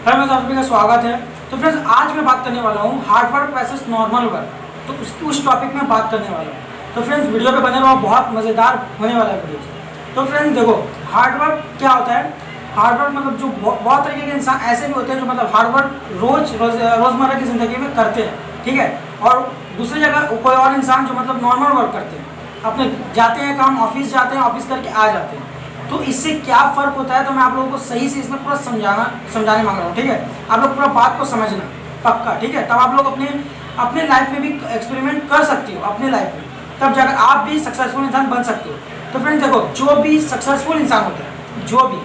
Hello मैं सभी का स्वागत है। तो फ्रेंड्स आज मैं बात करने वाला हूँ hard work versus normal work. तो उस टॉपिक में बात करने वाला हूँ। तो फ्रेंड्स वीडियो पे बने रहो, बहुत मज़ेदार होने वाला है वीडियो। तो फ्रेंड्स देखो, हार्ड वर्क क्या होता है। हार्ड वर्क मतलब जो बहुत तरीके के इंसान ऐसे भी होते हैं जो मतलब हार्ड वर्क रोज़मर्रा की ज़िंदगी में करते हैं, ठीक है। और दूसरी जगह कोई और इंसान जो मतलब नॉर्मल वर्क करते हैं, अपने जाते हैं काम, ऑफिस जाते हैं, ऑफिस करके आ जाते हैं। तो इससे क्या फ़र्क होता है तो मैं आप लोगों को सही से इसमें पूरा समझाने मांग रहा हूँ, ठीक है। आप लोग पूरा बात को समझना पक्का, ठीक है। तब आप लोग अपने लाइफ में भी एक्सपेरिमेंट कर सकते हो अपने लाइफ में, तब जाकर आप भी सक्सेसफुल इंसान बन सकते हो। तो फ्रेंड्स देखो, जो भी सक्सेसफुल इंसान होता है, जो भी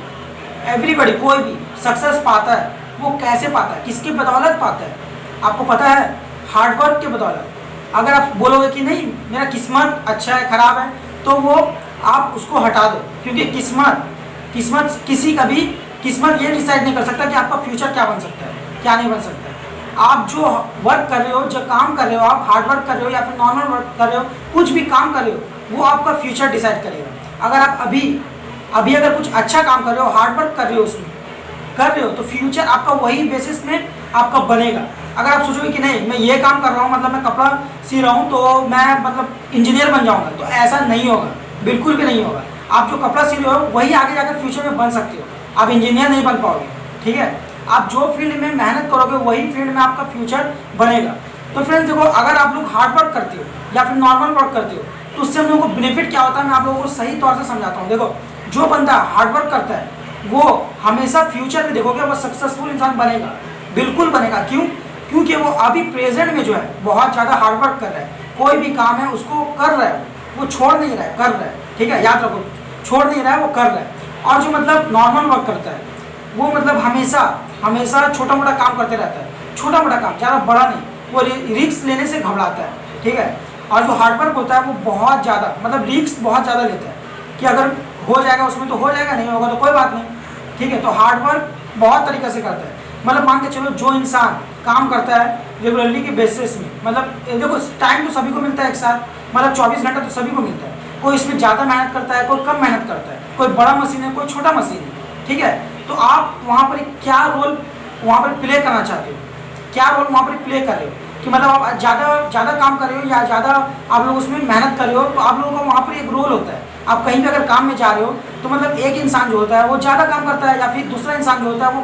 एवरीबॉडी कोई भी सक्सेस पाता है, वो कैसे पाता है, किसकी बदौलत पाता है, आपको पता है? हार्डवर्क के बदौलत। अगर आप बोलोगे कि नहीं मेरा किस्मत अच्छा है ख़राब है, तो वो आप उसको हटा दो, क्योंकि किस्मत किसी का भी किस्मत ये डिसाइड नहीं कर सकता कि आपका फ्यूचर क्या बन सकता है, क्या नहीं बन सकता है। आप जो वर्क कर रहे हो, जो काम कर रहे हो, आप हार्ड वर्क कर रहे हो या फिर नॉर्मल वर्क कर रहे हो, कुछ भी काम कर रहे हो, वो आपका फ्यूचर डिसाइड करेगा। अगर आप अभी अगर कुछ अच्छा काम कर रहे हो, हार्ड वर्क कर रहे हो, उसमें कर रहे हो, तो फ्यूचर आपका वही बेसिस में आपका बनेगा। अगर आप सोचोगे कि नहीं मैं ये काम कर रहा हूँ, मतलब मैं कपड़ा सी रहा हूँ तो मैं मतलब इंजीनियर बन जाऊँगा, तो ऐसा नहीं होगा, बिल्कुल भी नहीं होगा। आप जो कपड़ा सी रहे हो वही आगे जाकर फ्यूचर में बन सकते हो, आप इंजीनियर नहीं बन पाओगे, ठीक है। आप जो फील्ड में मेहनत करोगे वही फील्ड में आपका फ्यूचर बनेगा। तो फ्रेंड्स देखो, अगर आप लोग हार्ड वर्क करते हो या फिर नॉर्मल वर्क करते हो, तो उससे हम लोगों को बेनिफिट क्या होता है मैं आप लोगों को सही तौर से समझाता हूँ। देखो, जो बंदा हार्ड वर्क करता है वो हमेशा फ्यूचर में देखोगे वो सक्सेसफुल इंसान बनेगा, बिल्कुल बनेगा। क्यों? क्योंकि वो अभी प्रेजेंट में जो है बहुत ज़्यादा हार्ड वर्क कर रहा है, कोई भी काम है उसको कर रहा है, वो छोड़ नहीं रहा है, कर रहा है, ठीक है। याद रखो, छोड़ नहीं रहा है, वो कर रहा है। और जो मतलब नॉर्मल वर्क करता है वो मतलब हमेशा छोटा मोटा काम करते रहता है, छोटा मोटा काम, ज़्यादा बड़ा नहीं, वो रिस्क लेने से घबराता है, ठीक है। और जो हार्ड वर्क होता है वो बहुत ज़्यादा मतलब रिस्क बहुत ज़्यादा लेता है कि अगर हो जाएगा उसमें तो हो जाएगा, नहीं होगा तो कोई बात नहीं, ठीक है। तो हार्ड वर्क बहुत तरीके से करता है। मतलब मान के चलो, जो इंसान काम करता है रेगुलरली के बेसिस में, मतलब देखो टाइम तो सभी को मिलता है एक साथ, मतलब 24 घंटा तो सभी को मिलता है। कोई इसमें ज़्यादा मेहनत करता है, कोई कम मेहनत करता है, कोई बड़ा मशीन है, कोई छोटा मशीन है, ठीक है। तो आप वहाँ पर क्या रोल वहाँ पर प्ले करना चाहते हो, क्या रोल वहाँ पर प्ले कर रहे हो कि मतलब आप ज़्यादा काम कर रहे हो या ज़्यादा आप लोग उसमें मेहनत कर रहे हो, तो आप लोगों का वहाँ पर एक रोल होता है। आप कहीं भी अगर काम में जा रहे हो तो मतलब एक इंसान जो होता है वो ज़्यादा काम करता है, या फिर दूसरा इंसान जो होता है वो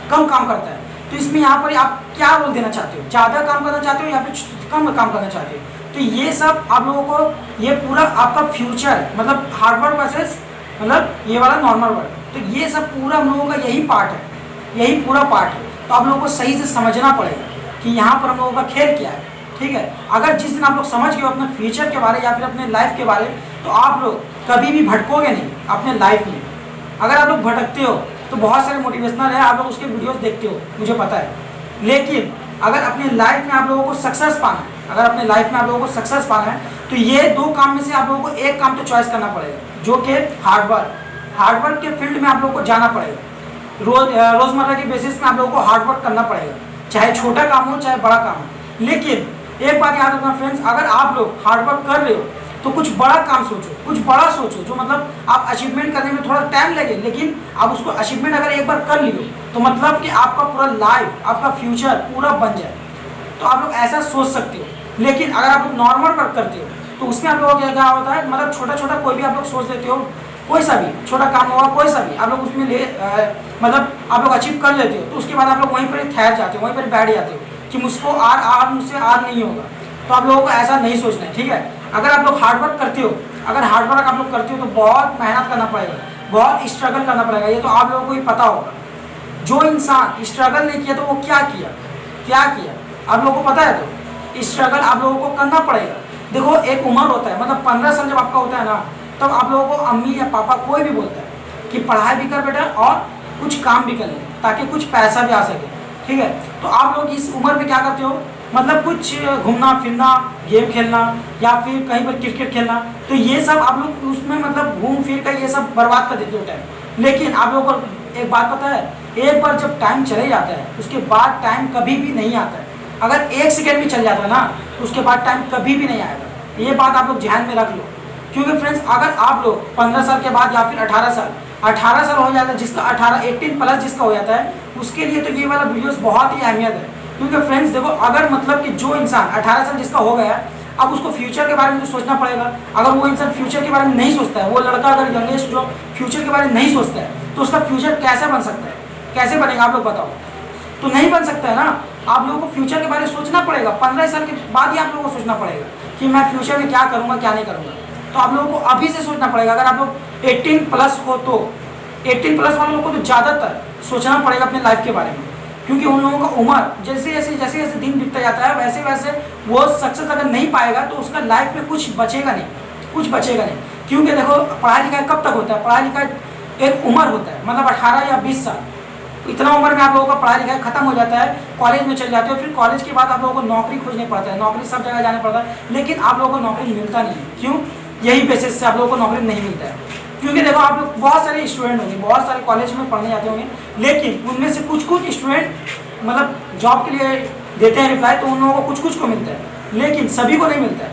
कम काम करता है। तो इसमें यहाँ पर आप क्या रोल देना चाहते हो, ज़्यादा काम करना चाहते हो या फिर कम काम करना चाहते हो। तो ये सब आप लोगों को, ये पूरा आपका फ्यूचर है, मतलब हार्ड वर्क वर्सेस मतलब ये वाला नॉर्मल वर्क। तो ये सब पूरा हम लोगों का यही पार्ट है, यही पूरा पार्ट है। तो आप लोगों को सही से समझना पड़ेगा कि यहाँ पर हम लोगों का खेल क्या है, ठीक है। अगर जिस दिन आप लोग समझ गए अपने फ्यूचर के बारे या फिर अपने लाइफ के बारे, तो आप लोग कभी भी भटकोगे नहीं अपने लाइफ में। अगर आप लोग भटकते हो तो बहुत सारे मोटिवेशनल है, आप लोग उसके वीडियोस देखते हो, मुझे पता है। लेकिन अगर अपने लाइफ में आप लोगों को सक्सेस पाना है, अगर अपने लाइफ में आप लोगों को सक्सेस पाना है, तो ये दो काम में से आप लोगों को एक काम तो चॉइस करना पड़ेगा, जो कि हार्डवर्क के फील्ड में आप लोगों को जाना पड़ेगा। रोज़मर्रा के बेसिस में आप लोगों को हार्डवर्क करना पड़ेगा, चाहे छोटा काम हो चाहे बड़ा काम हो। लेकिन एक बात याद रखना फ्रेंड्स, अगर आप लोग हार्डवर्क कर रहे हो तो कुछ बड़ा काम सोचो, कुछ बड़ा सोचो, जो मतलब आप अचीवमेंट करने में थोड़ा टाइम लगे, लेकिन आप उसको अचीवमेंट अगर एक बार कर लियो तो मतलब कि आपका पूरा लाइफ, आपका फ्यूचर पूरा बन जाए। तो आप लोग ऐसा सोच सकते हो। लेकिन अगर आप लोग नॉर्मल वर्क करते हो तो उसमें आप लोगों को क्या होता है, मतलब छोटा कोई भी आप लोग सोच लेते हो, कोई सा भी छोटा काम होगा, कोई सा भी आप लोग उसमें मतलब आप लोग अचीव कर लेते हो, तो उसके बाद आप लोग वहीं पर ठहर जाते हो, वहीं पर बैठ जाते हो कि मुझसे आर नहीं होगा। तो आप लोगों को ऐसा नहीं सोचना है, ठीक है। अगर आप लोग हार्डवर्क करते हो, अगर हार्डवर्क आप लोग करते हो तो बहुत मेहनत करना पड़ेगा, बहुत स्ट्रगल करना पड़ेगा, ये तो आप लोगों को ही पता होगा। जो इंसान स्ट्रगल नहीं किया तो वो क्या किया आप लोगों को पता है। तो स्ट्रगल आप लोगों को करना पड़ेगा। देखो, एक उम्र होता है, मतलब 15 साल जब आपका होता है ना, तब आप लोगों को अम्मी या पापा कोई भी बोलता है कि पढ़ाई भी कर बेटा और कुछ काम भी कर ले, ताकि कुछ पैसा भी आ सके, ठीक है। तो आप लोग इस उम्र में क्या करते हो, मतलब कुछ घूमना फिरना, गेम खेलना या फिर कहीं पर क्रिकेट खेलना, तो ये सब आप लोग उसमें मतलब घूम फिर कर ये सब बर्बाद कर देते हो टाइम। लेकिन आप लोगों को एक बात पता है, एक बार जब टाइम चले जाता है उसके बाद टाइम कभी भी नहीं आता है। अगर 1 सेकेंड भी चल जाता है ना, तो उसके बाद टाइम कभी भी नहीं आएगा। ये बात आप लोग ध्यान में रख लो। क्योंकि फ्रेंड्स, अगर आप लोग 15 साल के बाद या फिर 18 साल 18 साल हो जाता है, जिसका 18 प्लस जिसका हो जाता है, उसके लिए तो ये वाला वीडियोस बहुत ही अहमियत है। क्योंकि फ्रेंड्स देखो, अगर मतलब कि जो इंसान 18 साल जिसका हो गया है, अब उसको फ्यूचर के बारे में तो सोचना पड़ेगा। अगर वो इंसान फ्यूचर के बारे में नहीं सोचता है, वो लड़का अगर यंगेस्ट जो फ्यूचर के बारे में नहीं सोचता है, तो उसका फ्यूचर कैसे बन सकता है, कैसे बनेगा आप लोग बताओ? तो नहीं बन सकता है ना। आप लोगों को फ्यूचर के बारे में सोचना पड़ेगा। 15 साल के बाद ही आप लोगों को सोचना पड़ेगा कि मैं फ्यूचर में क्या करूँगा क्या नहीं करूँगा। तो आप लोगों को अभी से सोचना पड़ेगा। अगर आप लोग 18 प्लस हो तो 18 प्लस वाले लोगों को तो ज़्यादातर सोचना पड़ेगा अपने लाइफ के बारे में, क्योंकि उन लोगों का उम्र जैसे जैसे दिन बीतता जाता है, वैसे वैसे वो सक्सेस अगर नहीं पाएगा तो उसका लाइफ में कुछ बचेगा नहीं, कुछ बचेगा नहीं। क्योंकि देखो, पढ़ाई लिखाई कब तक होता है? पढ़ाई लिखाई एक उम्र होता है, मतलब 18 या 20 साल, इतना उम्र में आप लोगों का पढ़ाई लिखाई खत्म हो जाता है, कॉलेज में चले जाते हो। फिर कॉलेज के बाद आप लोगों को नौकरी खोजनी पड़ता है, नौकरी सब जगह जाना पड़ता है, लेकिन आप लोगों को नौकरी मिलता नहीं है। क्यों? यही बेसिस से आप लोगों को नौकरी नहीं मिलता है। क्योंकि देखो, आप लोग बहुत सारे स्टूडेंट होंगे, बहुत सारे कॉलेज में पढ़ने जाते होंगे, लेकिन उनमें से कुछ स्टूडेंट मतलब जॉब के लिए देते हैं रिप्लाई, तो उन लोगों को कुछ को मिलता है, लेकिन सभी को नहीं मिलता है।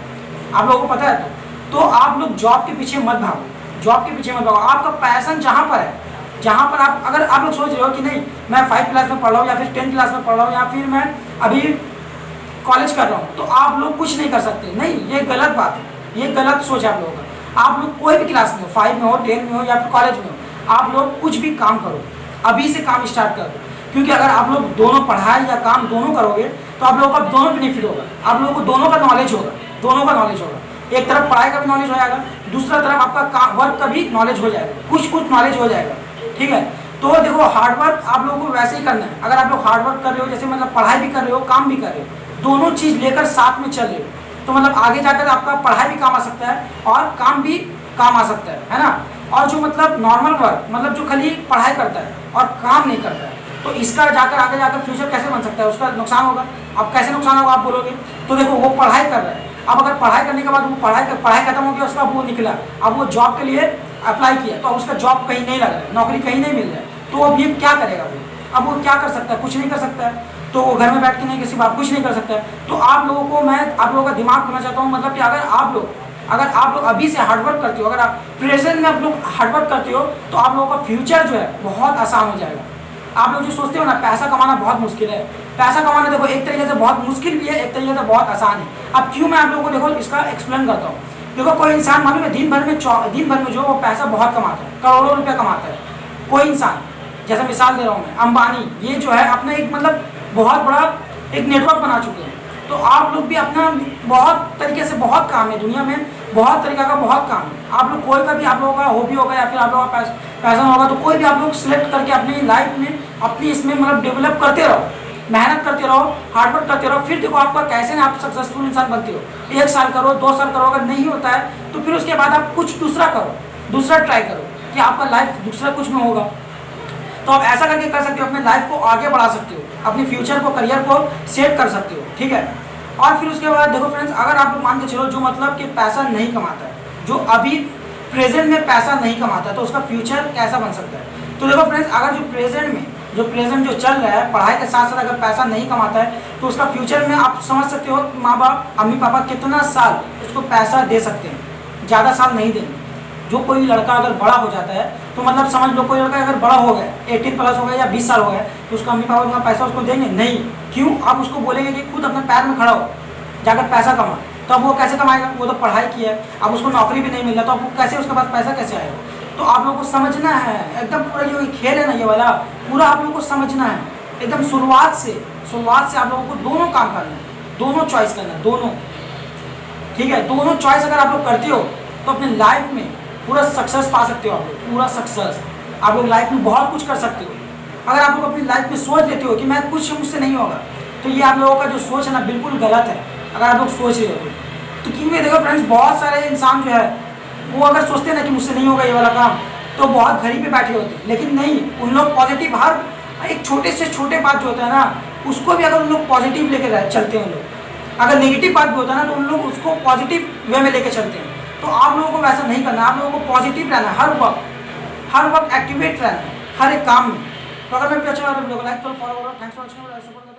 आप लोगों को पता है? तो आप लोग जॉब के पीछे मत भागो, जॉब के पीछे मत भागो। आपका पैशन जहाँ पर है, जहाँ पर आप अगर आप लोग सोच रहे हो कि नहीं मैं 5 क्लास में पढ़ रहा हूँ या फिर 10 क्लास में पढ़ रहा हूँ या फिर मैं अभी कॉलेज कर रहा हूँ, तो आप लोग कुछ नहीं कर सकते। नहीं, ये गलत बात है, ये गलत सोच है आप लोगों का। आप लोग कोई भी क्लास में हो, 5 में हो, 10 में हो या फिर कॉलेज में हो, आप लोग कुछ भी काम करो, अभी से काम स्टार्ट कर दो। क्योंकि अगर आप लोग दोनों पढ़ाई या काम दोनों करोगे तो आप लोगों का दोनों बेनिफिट होगा, आप लोगों को दोनों का नॉलेज होगा, दोनों का नॉलेज होगा। एक तरफ पढ़ाई का भी नॉलेज हो जाएगा, दूसरा तरफ आपका वर्क का भी नॉलेज हो जाएगा, कुछ नॉलेज हो जाएगा। ठीक है? तो देखो, हार्डवर्क आप लोगों को वैसे ही करना है। अगर आप लोग हार्डवर्क कर रहे हो, जैसे मतलब पढ़ाई भी कर रहे हो, काम भी कर रहे हो, दोनों चीज़ लेकर साथ में चल रहे हो, तो मतलब आगे जाकर आपका पढ़ाई भी काम आ सकता है और काम भी काम आ सकता है ना। और जो मतलब नॉर्मल वर्क, मतलब जो खाली पढ़ाई करता है और काम नहीं करता है, तो इसका जाकर आगे जाकर फ्यूचर कैसे बन सकता है? उसका नुकसान होगा। अब कैसे नुकसान होगा आप बोलोगे? तो देखो, वो पढ़ाई कर रहा है, अब अगर पढ़ाई करने के बाद वो पढ़ाई खत्म हो गया, उसका वो निकला, अब वो जॉब के लिए अप्लाई किया, तो अब उसका जॉब कहीं नहीं लग रहा है, नौकरी कहीं नहीं मिल रहा है, तो अब ये क्या करेगा वो? अब वो क्या कर सकता है? कुछ नहीं कर सकता है। तो वो घर में बैठ के नहीं, किसी बात कुछ नहीं कर सकता है। तो आप लोगों को मैं आप लोगों का दिमाग खोलना चाहता हूँ, मतलब कि अगर आप लोग अभी से हार्डवर्क करते हो, अगर आप प्रेजेंट में आप लोग हार्डवर्क करते हो, तो आप लोगों का फ्यूचर जो है बहुत आसान हो जाएगा। आप लोग जो सोचते हो ना पैसा कमाना बहुत मुश्किल है, पैसा कमाना देखो एक तरीके से बहुत मुश्किल भी है, एक तरीके से बहुत आसान है। अब क्यों मैं आप लोगों को देखो इसका एक्सप्लेन करता हूँ। देखो, कोई इंसान मालूम है दिन भर में जो वो पैसा बहुत कमाता है, करोड़ों रुपया कमाता है। कोई इंसान, जैसा मिसाल दे रहा हूँ मैं, अंबानी, ये जो है अपना एक मतलब बहुत बड़ा एक नेटवर्क बना चुके हैं। तो आप लोग भी अपना बहुत तरीके से बहुत काम है, दुनिया में बहुत तरीका का बहुत काम है। आप लोग कोई का भी आप लोगों का हॉबी होगा या फिर आप लोगों का पैशन होगा, तो कोई भी आप लोग सिलेक्ट करके अपनी लाइफ में अपनी इसमें मतलब डेवलप करते रहो, मेहनत करते रहो, हार्डवर्क करते रहो। फिर देखो आपका कैसे ना आप सक्सेसफुल इंसान बनते हो। 1 साल करो, 2 साल करो, अगर नहीं होता है तो फिर उसके बाद आप कुछ दूसरा करो, दूसरा ट्राई करो कि आपका लाइफ दूसरा कुछ में होगा। तो आप ऐसा करके कर सकते हो, अपने लाइफ को आगे बढ़ा सकते हो, अपने फ्यूचर को, करियर को सेट कर सकते हो। ठीक है? और फिर उसके बाद देखो फ्रेंड्स, अगर आप लोग मान के चलो जो मतलब कि पैसा नहीं कमाता है, जो अभी प्रेजेंट में पैसा नहीं कमाता है, तो उसका फ्यूचर कैसा बन सकता है? तो देखो फ्रेंड्स, अगर जो प्रेजेंट जो चल रहा है, पढ़ाई के साथ साथ अगर पैसा नहीं कमाता है, तो उसका फ्यूचर में आप समझ सकते हो माँ बाप, मम्मी पापा कितना साल उसको पैसा दे सकते हैं। ज़्यादा साल नहीं देंगे। जो कोई लड़का अगर बड़ा हो जाता है, तो मतलब समझ लो कोई लड़का अगर बड़ा हो गया, 18 प्लस हो गया या 20 साल हो गया, तो उसका मम्मी पापा उतना पैसा उसको देंगे नहीं। क्यों? आप उसको बोलेंगे कि खुद अपने पैर में खड़ा हो, जाकर पैसा कमा। तो अब वो कैसे कमाएगा? वो तो पढ़ाई किया है, अब उसको नौकरी भी नहीं मिल रहा, तो अब कैसे उसके पास पैसा कैसे आएगा? तो आप लोगों को समझना है एकदम, पूरा जो खेल है ना ये वाला, पूरा आप लोगों को समझना है एकदम शुरुआत से आप लोगों को दोनों काम करना है, दोनों चॉइस करना है, दोनों। ठीक है? दोनों चॉइस अगर आप लोग करते हो तो अपने लाइफ में पूरा सक्सेस पा सकते हो। आप लोग पूरा सक्सेस, आप लोग लाइफ में बहुत कुछ कर सकते हो। अगर आप लोग अपनी लाइफ में सोच लेते हो कि मैं कुछ मुझसे नहीं होगा, तो ये आप लोगों का जो सोच है ना बिल्कुल गलत है। अगर आप लोग सोच रहे हो तो क्योंकि देखो फ्रेंड्स, बहुत सारे इंसान जो है वो अगर सोचते हैं ना कि मुझसे नहीं होगा ये वाला काम, तो बहुत घड़ी पे बैठे होते हैं। लेकिन नहीं, उन लोग पॉजिटिव, हर एक छोटे से छोटे बात जो होता है ना, उसको भी अगर उन लोग पॉजिटिव लेकर चलते हैं, उन लोग अगर नेगेटिव बात भी होता है ना, तो उन लोग उसको पॉजिटिव वे में लेके चलते हैं। तो आप लोगों को वैसा नहीं करना, आप लोगों को पॉजिटिव रहना है, हर वक्त एक्टिवेट रहना है हर एक काम में। तो अगर मैं वीडियो अच्छा लगा तो वीडियो को लाइक करो, फॉलो करो। Thanks for watching.